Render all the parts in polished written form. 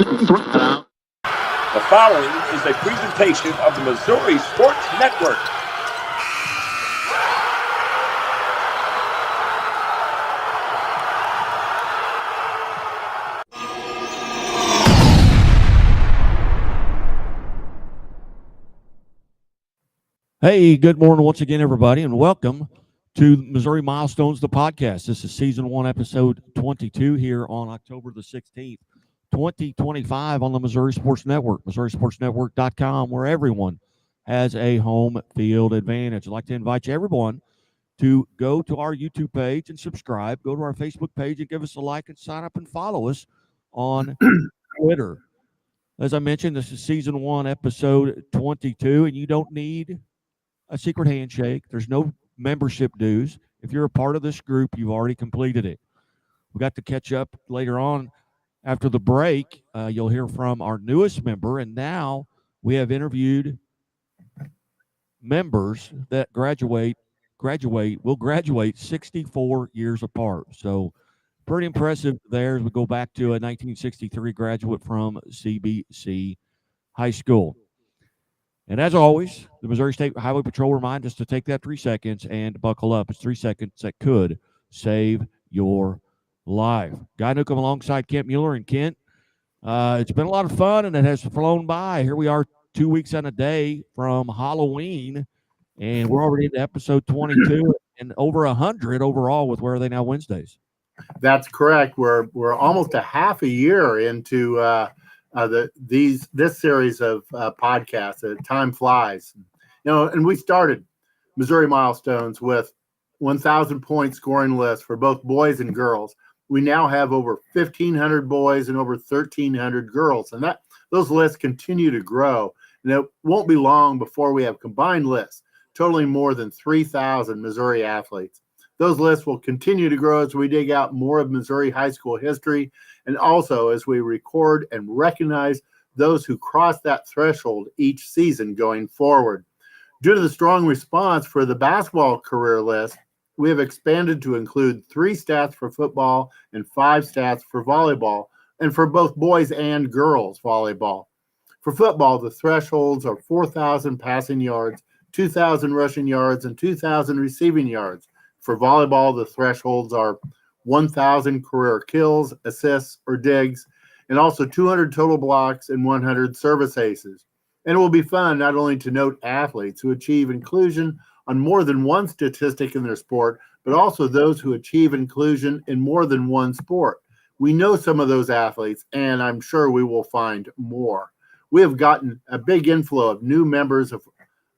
The following is a presentation of the Missouri Sports Network. Hey, good morning once again, everybody, and welcome to Missouri Milestones, the podcast. This is Season 1, Episode 22 here on October the 16th, 2025 on the Missouri Sports Network, MissouriSportsNetwork.com, where everyone has a home field advantage. I'd like to invite everyone to go to our YouTube page and subscribe, go to our Facebook page and give us a like and sign up and follow us on Twitter. As I mentioned, this is Season 1, Episode 22, and you don't need a secret handshake. There's no membership dues. If you're a part of this group, you've already completed it. We got to catch up later on after the break. You'll hear from our newest member, and now we have interviewed members that will graduate 64 years apart. So pretty impressive there as we go back to a 1963 graduate from CBC High School. And as always, the Missouri State Highway Patrol reminds us to take that 3 seconds and buckle up. It's 3 seconds that could save your life. Guy Newcomb alongside Kent Mueller. And Kent, it's been a lot of fun, and it has flown by. Here we are 2 weeks and a day from Halloween, and we're already into episode 22 and over 100 overall with Where Are They Now Wednesdays. That's correct. We're almost a half a year into this series of podcasts. Time flies, and we started Missouri Milestones with 1,000 point scoring lists for both boys and girls. We now have over 1,500 boys and over 1,300 girls, and those lists continue to grow. And it won't be long before we have combined lists totaling more than 3,000 Missouri athletes. Those lists will continue to grow as we dig out more of Missouri high school history, and also as we record and recognize those who cross that threshold each season going forward. Due to the strong response for the basketball career list, we have expanded to include 3 stats for football and 5 stats for volleyball, and for both boys and girls volleyball. For football, the thresholds are 4,000 passing yards, 2,000 rushing yards, and 2,000 receiving yards. For volleyball, the thresholds are 1,000 career kills, assists, or digs, and also 200 total blocks and 100 service aces. And it will be fun not only to note athletes who achieve inclusion on more than one statistic in their sport, but also those who achieve inclusion in more than one sport. We know some of those athletes, and I'm sure we will find more. We have gotten a big inflow of new members of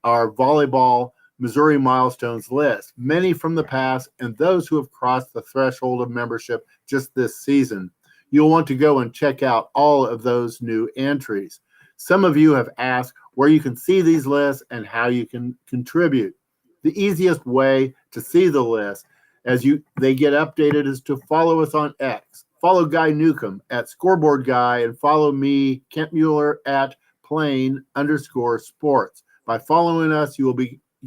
our volleyball Missouri Milestones list, many from the past and those who have crossed the threshold of membership just this season. You'll want to go and check out all of those new entries. Some of you have asked where you can see these lists and how you can contribute. The easiest way to see the list as they get updated is to follow us on X. Follow Guy Newcomb at Scoreboard Guy, and follow me, Kent Mueller, at plain_sports. By following us, you will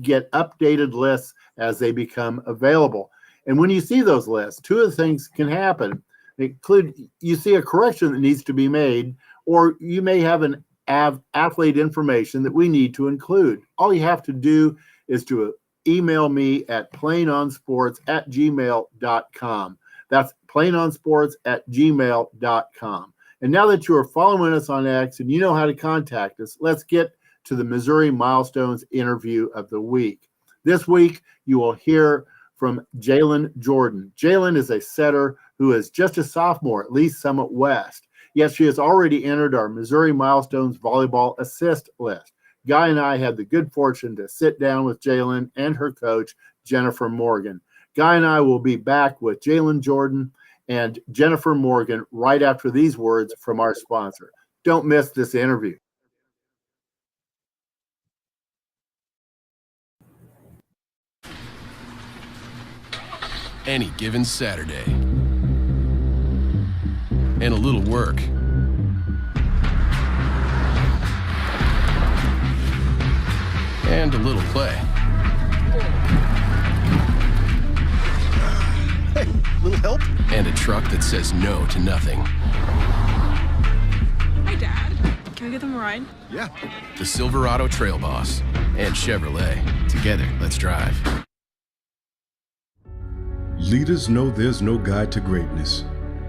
get updated lists as they become available. And when you see those lists, 2 of the things can happen. Include you see a correction that needs to be made, or you may have an athlete information that we need to include. All you have to do is to email me at plainonsports@gmail.com. That's plainonsports@gmail.com. And now that you are following us on X and you know how to contact us, let's get to the Missouri Milestones interview of the week. This week, you will hear from Jalen Jordan. Jalen is a setter who is just a sophomore at Lee Summit West, yet she has already entered our Missouri Milestones volleyball assist list. Guy and I had the good fortune to sit down with Jalen and her coach, Jennifer Morgan. Guy and I will be back with Jalen Jordan and Jennifer Morgan right after these words from our sponsor. Don't miss this interview. Any given Saturday. And a little work. And a little play. Hey, little help? And a truck that says no to nothing. Can we give them a ride? Yeah. The Silverado Trail Boss and Chevrolet. Together, let's drive. Leaders know there's no guide to greatness.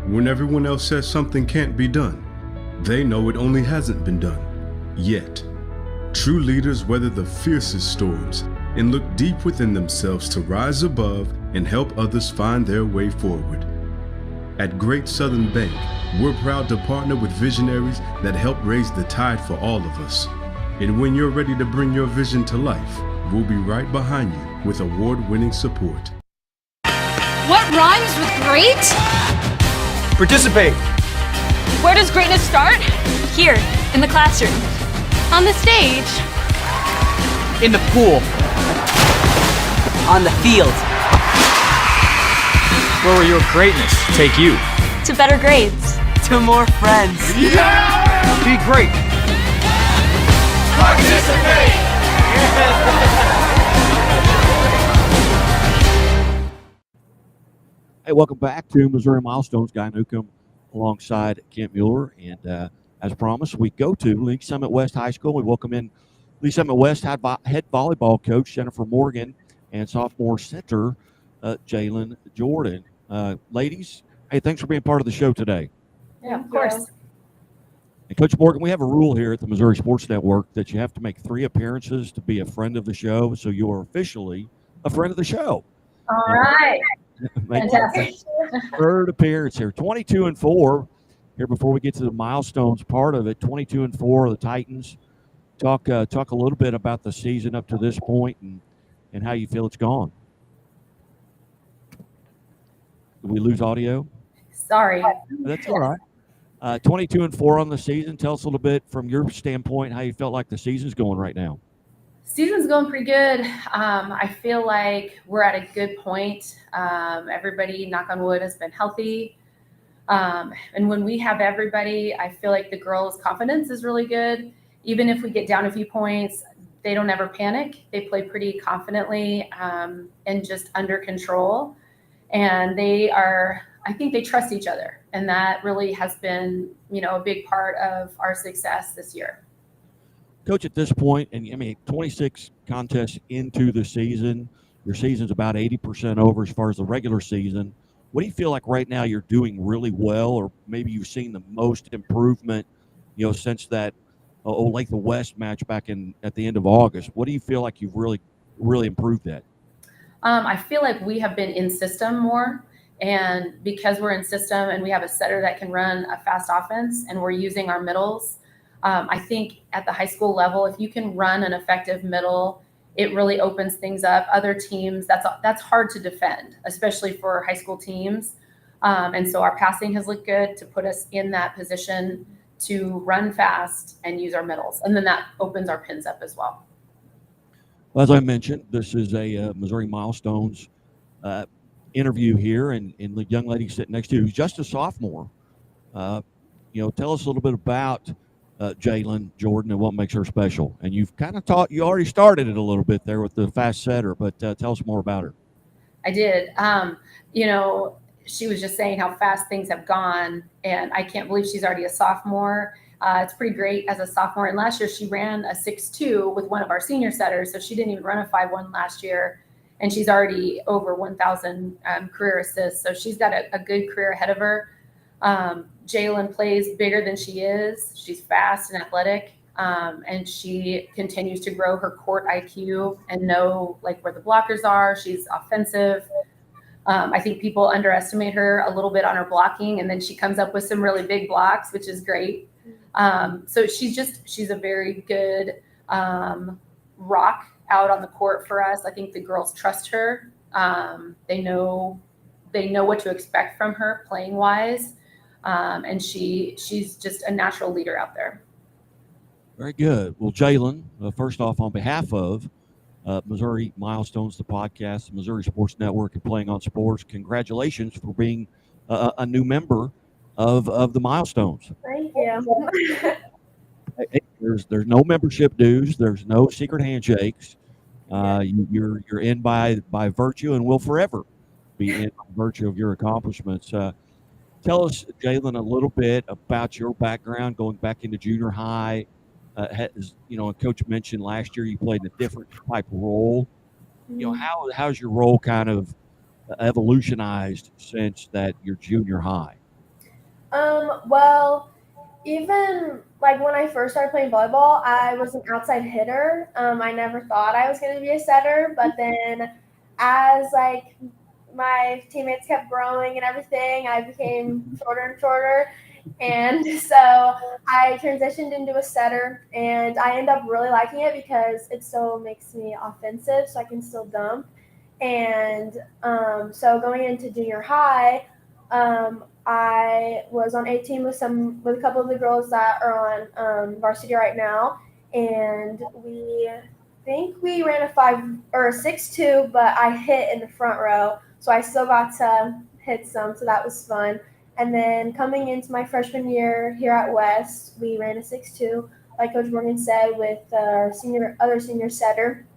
When everyone else says something can't be done, they know it only hasn't been done. Yet. True leaders weather the fiercest storms and look deep within themselves to rise above and help others find their way forward. At Great Southern Bank, we're proud to partner with visionaries that help raise the tide for all of us. And when you're ready to bring your vision to life, we'll be right behind you with award-winning support. What rhymes with great? Participate. Where does greatness start? Here, in the classroom. On the stage. In the pool. On the field. Where will your greatness take you? To better grades. To more friends. Yeah! Be great. Participate! Hey, welcome back to Missouri Milestones. Guy Newcomb alongside Kent Mueller. And as promised, we go to League Summit West High School. We welcome in League Summit West head volleyball coach Jennifer Morgan and sophomore center Jalen Jordan. Ladies, hey, thanks for being part of the show today. Yeah, of course. And Coach Morgan, we have a rule here at the Missouri Sports Network that you have to make 3 appearances to be a friend of the show, so you are officially a friend of the show. All right. Fantastic. Third appearance here, 22-4. Here before we get to the milestones part of it, 22-4 the Titans. Talk a little bit about the season up to this point and how you feel it's gone. Did we lose audio? Sorry. That's all right. 22-4 on the season. Tell us a little bit from your standpoint how you felt like the season's going right now. Season's going pretty good. I feel like we're at a good point. Everybody, knock on wood, has been healthy. And when we have everybody, I feel like the girls' confidence is really good. Even if we get down a few points, they don't ever panic. They play pretty confidently and just under control. And I think they trust each other. And that really has been, a big part of our success this year. Coach, at this point, and I mean, 26 contests into the season, your season's about 80% over as far as the regular season. What do you feel like right now you're doing really well, or maybe you've seen the most improvement, since that Lake the West match back at the end of August? What do you feel like you've really, really improved at? I feel like we have been in system more, and because we're in system and we have a setter that can run a fast offense and we're using our middles, I think at the high school level, if you can run an effective middle, it really opens things up. Other teams, that's hard to defend, especially for high school teams. And so our passing has looked good to put us in that position to run fast and use our middles. And then that opens our pins up as well. Well, as I mentioned, this is a Missouri Milestones interview here, and the young lady sitting next to you who's just a sophomore. Tell us a little bit about Jalen Jordan and what makes her special. And you've kind of you already started it a little bit there with the fast setter, but tell us more about her. I did. She was just saying how fast things have gone, and I can't believe she's already a sophomore. It's pretty great as a sophomore. And last year she ran a 6.2 with one of our senior setters, so she didn't even run a 5.1 last year, and she's already over 1,000 career assists. So she's got a good career ahead of her. Jalen plays bigger than she is. She's fast and athletic, and she continues to grow her court IQ and know where the blockers are. She's offensive. I think people underestimate her a little bit on her blocking, and then she comes up with some really big blocks, which is great. So she's a very good rock out on the court for us. I think the girls trust her. They know what to expect from her playing wise. And she's just a natural leader out there. Very good. Well, Jalen, first off, on behalf of Missouri Milestones, the podcast, the Missouri Sports Network, and Playing on Sports, congratulations for being a new member of the Milestones. Thank you. Hey, there's no membership dues. There's no secret handshakes. You're in by virtue and will forever be in by virtue of your accomplishments. Tell us, Jalen, a little bit about your background going back into junior high. And Coach mentioned last year you played in a different type of role. How's your role kind of evolutionized since that your junior high? Well, even like when I first started playing volleyball, I was an outside hitter. I never thought I was going to be a setter, but then as like my teammates kept growing and everything, I became shorter and shorter. And so I transitioned into a setter, and I end up really liking it because it still makes me offensive, so I can still dump. And so going into junior high, I was on 18 with a couple of the girls that are on varsity right now, and we think we ran a 6-2, but I hit in the front row, so I still got to hit some, so that was fun. And then coming into my freshman year here at West, we ran a 6-2, like Coach Morgan said, with our other senior setter,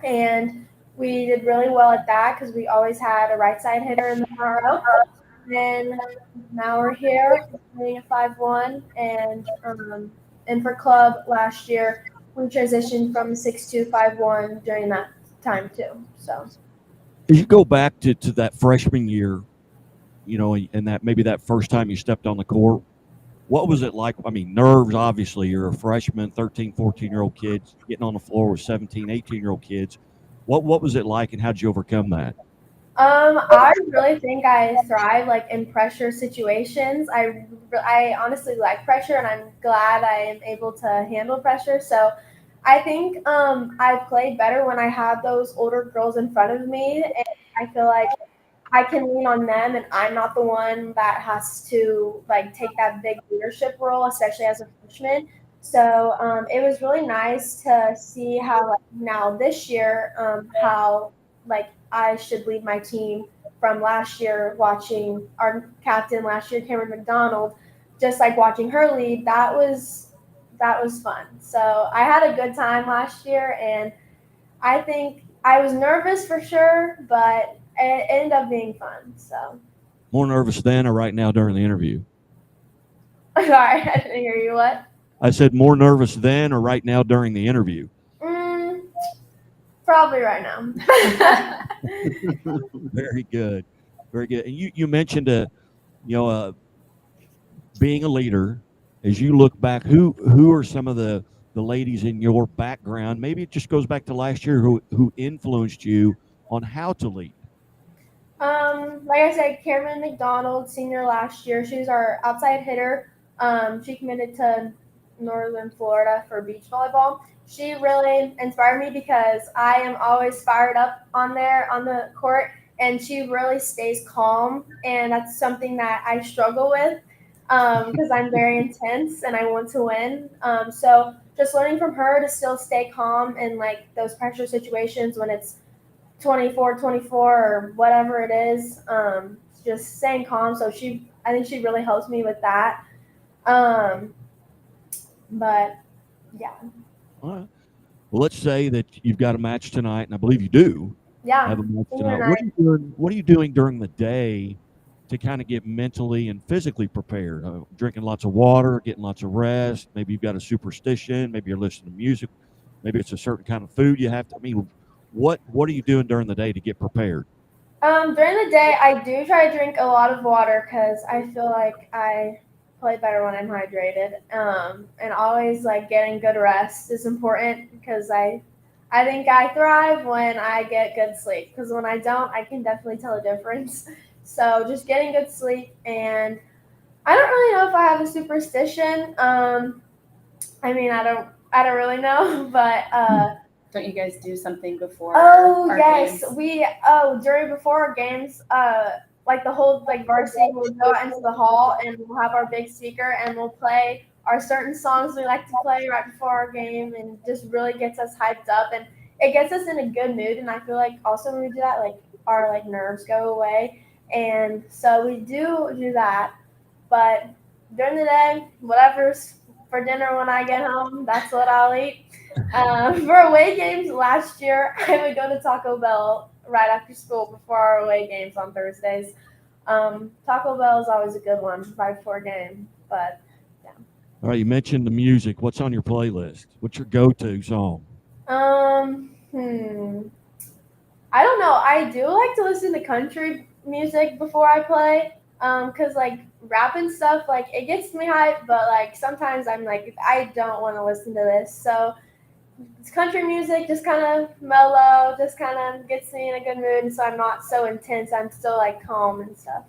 and we did really well at that because we always had a right side hitter in the front row. And now we're here playing a 5-1, and for club last year we transitioned from 6-2 5-1 during that time too. So as you go back to that freshman year, and that maybe that first time you stepped on the court, what was it like? I mean, nerves, obviously. You're a freshman, 13, 14-year-old kids getting on the floor with 17, 18-year-old kids. What was it like, and how did you overcome that? I really think I thrive like in pressure situations. I honestly like pressure, and I'm glad I am able to handle pressure. So I think I play better when I have those older girls in front of me, and I feel like I can lean on them, and I'm not the one that has to like take that big leadership role, especially as a freshman. So it was really nice to see how like, now this year how like I should lead my team from last year. Watching our captain last year, Cameron McDonald, just like watching her lead, that was fun. So I had a good time last year, and I think I was nervous for sure, but it ended up being fun. So More nervous then or right now during the interview? sorry, I didn't hear you. What? I said more nervous then or right now during the interview? Probably right now. Very good. Very good. And you mentioned being a leader. As you look back, who are some of the ladies in your background? Maybe it just goes back to last year who influenced you on how to lead. Like I said, Cameron McDonald, senior last year, she was our outside hitter. She committed to Northern Florida for beach volleyball. She really inspired me because I am always fired up on the court, and she really stays calm, and that's something that I struggle with because I'm very intense and I want to win. So just learning from her to still stay calm in like those pressure situations when it's 24-24 or whatever it is, just staying calm. So I think she really helps me with that. But yeah. All right. Well, let's say that you've got a match tonight, and I believe you do. Yeah. Have a match tonight. What are you doing during the day to kind of get mentally and physically prepared? Drinking lots of water, getting lots of rest. Maybe you've got a superstition. Maybe you're listening to music. Maybe it's a certain kind of food you have to. I mean, what are you doing during the day to get prepared? During the day, I do try to drink a lot of water because I feel like I play better when I'm hydrated. And always like getting good rest is important because I think I thrive when I get good sleep, because when I don't, I can definitely tell a difference. So just getting good sleep, and I don't really know if I have a superstition. I mean, I don't really know, but Don't you guys do something before? oh yes, games? Before our games, like the whole like varsity will go out into the hall, and we'll have our big speaker, and we'll play our certain songs we like to play right before our game, and just really gets us hyped up, and it gets us in a good mood. And I feel like also when we do that, like our like nerves go away, and so we do that. But during the day, whatever's for dinner when I get home, that's what I'll eat. For away games last year, I would go to Taco Bell right after school before our away games on Thursdays. Taco Bell is always a good one right before a game. But All right, you mentioned the music. What's on your playlist? What's your go-to song? I don't know. I do like to listen to country music before I play. Cause like rap and stuff, like it gets me hyped, but like sometimes I'm like, I don't want to listen to this. So it's country music, just kind of mellow, just kind of gets me in a good mood, and so I'm not so intense. I'm still like calm and stuff.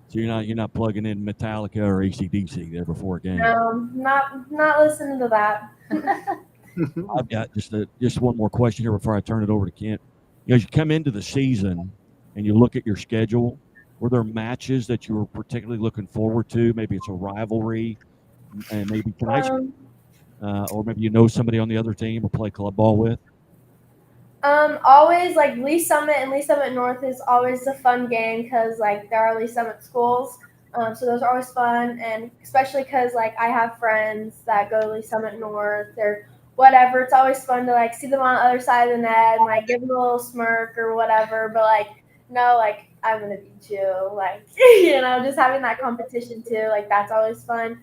So you're not plugging in Metallica or AC/DC there before a game. Not listening to that. I've got just one more question here before I turn it over to Kent. As you come into the season and you look at your schedule, were there matches that you were particularly looking forward to? Maybe it's a rivalry, and maybe tonight's, or maybe you know somebody on the other team or play club ball with. Always like Lee Summit and Lee Summit North is always a fun game because like there are Lee Summit schools, so those are always fun, and especially because like I have friends that go to Lee Summit North or whatever. It's always fun to like see them on the other side of the net and like give them a little smirk or whatever. But like no, like I'm gonna beat you, like just having that competition too. Like that's always fun.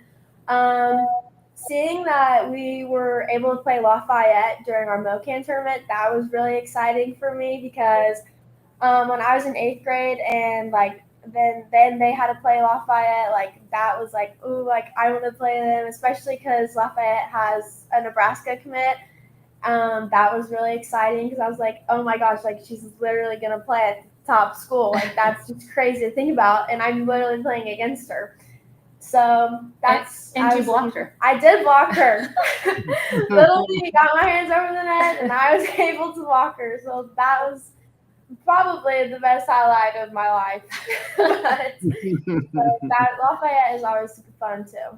Seeing that we were able to play Lafayette during our MoCan tournament, that was really exciting for me because when I was in 8th grade and like then they had to play Lafayette, like that was like, ooh, like I want to play them, especially because Lafayette has a Nebraska commit. That was really exciting because I was like, oh my gosh, like she's literally gonna play at the top school. Like that's just crazy to think about, and I'm literally playing against her. So that's and you blocked her. I did block her. Literally got my hands over the net and I was able to block her. So that was probably the best highlight of my life. but that Lafayette is always super fun too.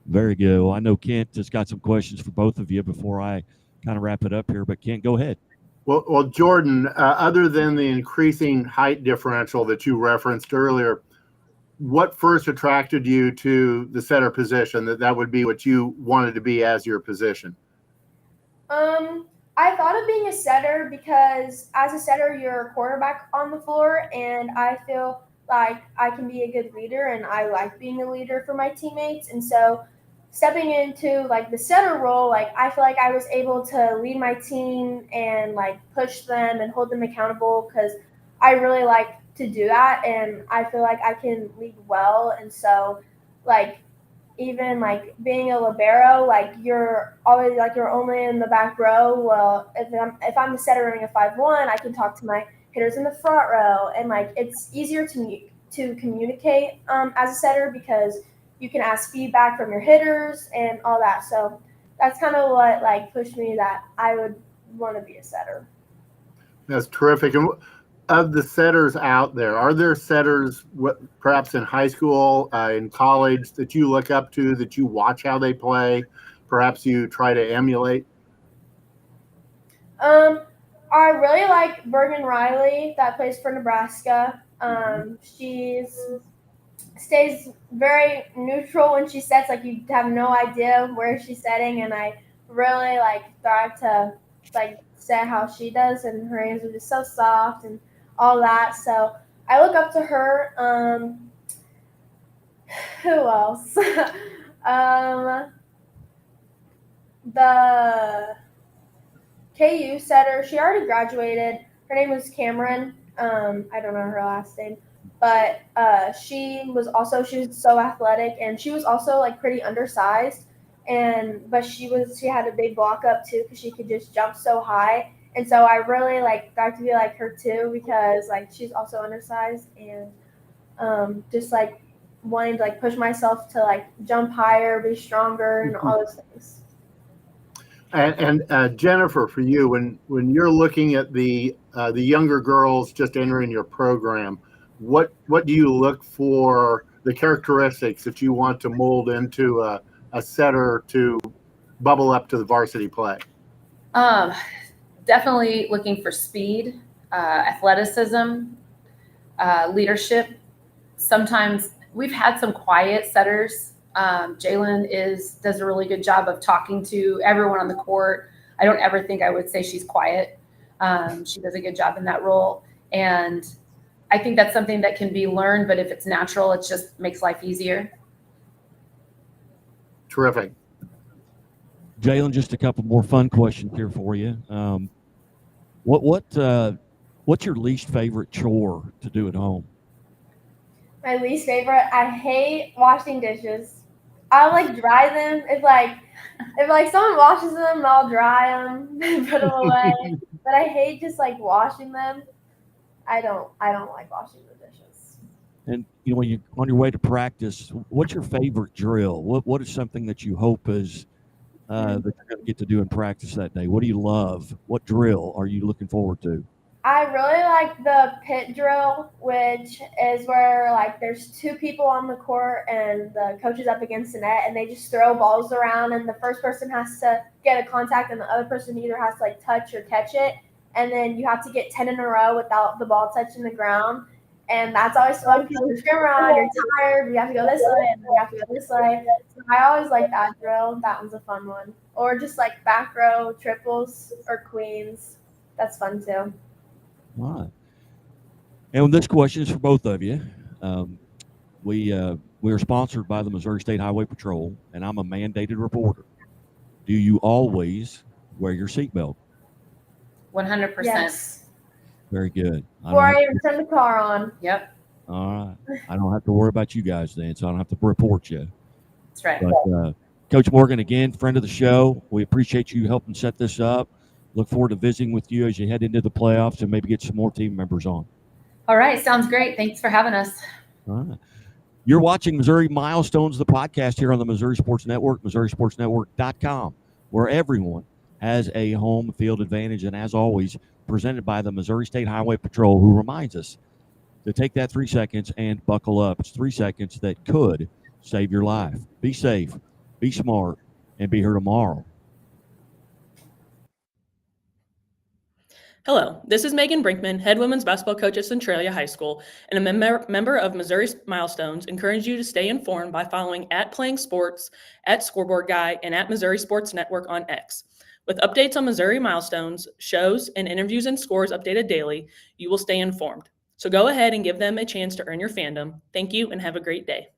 Very good. Well, I know Kent has got some questions for both of you before I kind of wrap it up here, but Kent, go ahead. Well, Jordan, other than the increasing height differential that you referenced earlier, what first attracted you to the setter position, that would be what you wanted to be as your position? I thought of being a setter because as a setter, you're a quarterback on the floor, and I feel like I can be a good leader, and I like being a leader for my teammates. And so stepping into like the setter role, like I feel like I was able to lead my team and like push them and hold them accountable because I really like to do that, and I feel like I can lead well. And so like even like being a libero, like you're always like you're only in the back row. Well, if I'm the setter running a 5-1, I can talk to my hitters in the front row, and like it's easier to communicate as a setter because you can ask feedback from your hitters and all that. So that's kind of what like pushed me that I would want to be a setter. That's terrific. And of the setters out there, are there setters perhaps in high school, in college, that you look up to, that you watch how they play, perhaps you try to emulate? I really like Bergen Riley that plays for Nebraska. She stays very neutral when she sets, like you have no idea where she's setting, and I really like thrive to like set how she does, and her hands are just so soft and all that. So I look up to her. Who else? The KU setter, she already graduated. Her name was Cameron. I don't know her last name, but she was so athletic, and she was also like pretty undersized, but she had a big block up too because she could just jump so high. And so I really like got to be like her too because like she's also undersized, and just like wanting to like push myself to like jump higher, be stronger, and all those things. And Jennifer, for you, when you're looking at the younger girls just entering your program, what do you look for, the characteristics that you want to mold into a setter to bubble up to the varsity play? Definitely looking for speed, athleticism, leadership. Sometimes we've had some quiet setters. Jalen does a really good job of talking to everyone on the court. I don't ever think I would say she's quiet. She does a good job in that role. And I think that's something that can be learned, but if it's natural, it just makes life easier. Terrific. Jalen, just a couple more fun questions here for you. What's your least favorite chore to do at home? My least favorite, I hate washing dishes. I'll like dry them if someone washes them, I'll dry them and put them away. But I hate just like washing them. I don't like washing the dishes. And when you on your way to practice, what's your favorite drill? What is something that you hope is that you're going to get to do in practice that day? What do you love? What drill are you looking forward to? I really like the pit drill, which is where like there's two people on the court and the coach is up against the net and they just throw balls around and the first person has to get a contact and the other person either has to like touch or catch it. And then you have to get 10 in a row without the ball touching the ground. And that's always fun because you scream around, you're tired, you have to go this way and then you have to go this way. So I always like that drill. That one's a fun one. Or just like back row triples or queens. That's fun too. All right. And this question is for both of you. We are sponsored by the Missouri State Highway Patrol, and I'm a mandated reporter. Do you always wear your seatbelt? 100%. Yes. Very good. Before I even turn the car on. Yep. All right. I don't have to worry about you guys then, so I don't have to report you. That's right. But Coach Morgan, again, friend of the show. We appreciate you helping set this up. Look forward to visiting with you as you head into the playoffs and maybe get some more team members on. All right. Sounds great. Thanks for having us. All right. You're watching Missouri Milestones, the podcast here on the Missouri Sports Network, MissouriSportsNetwork.com, where everyone has a home field advantage. And as always, presented by the Missouri State Highway Patrol, who reminds us to take that 3 seconds and buckle up. It's 3 seconds that could save your life. Be safe, be smart, and be here tomorrow. Hello, this is Megan Brinkman, head women's basketball coach at Centralia High School, and a member of Missouri Milestones. Encourage you to stay informed by following @PlayingSports, @Scoreboard Guy, and @Missouri Sports Network on X. With updates on Missouri Milestones, shows, and interviews and scores updated daily, you will stay informed. So go ahead and give them a chance to earn your fandom. Thank you and have a great day.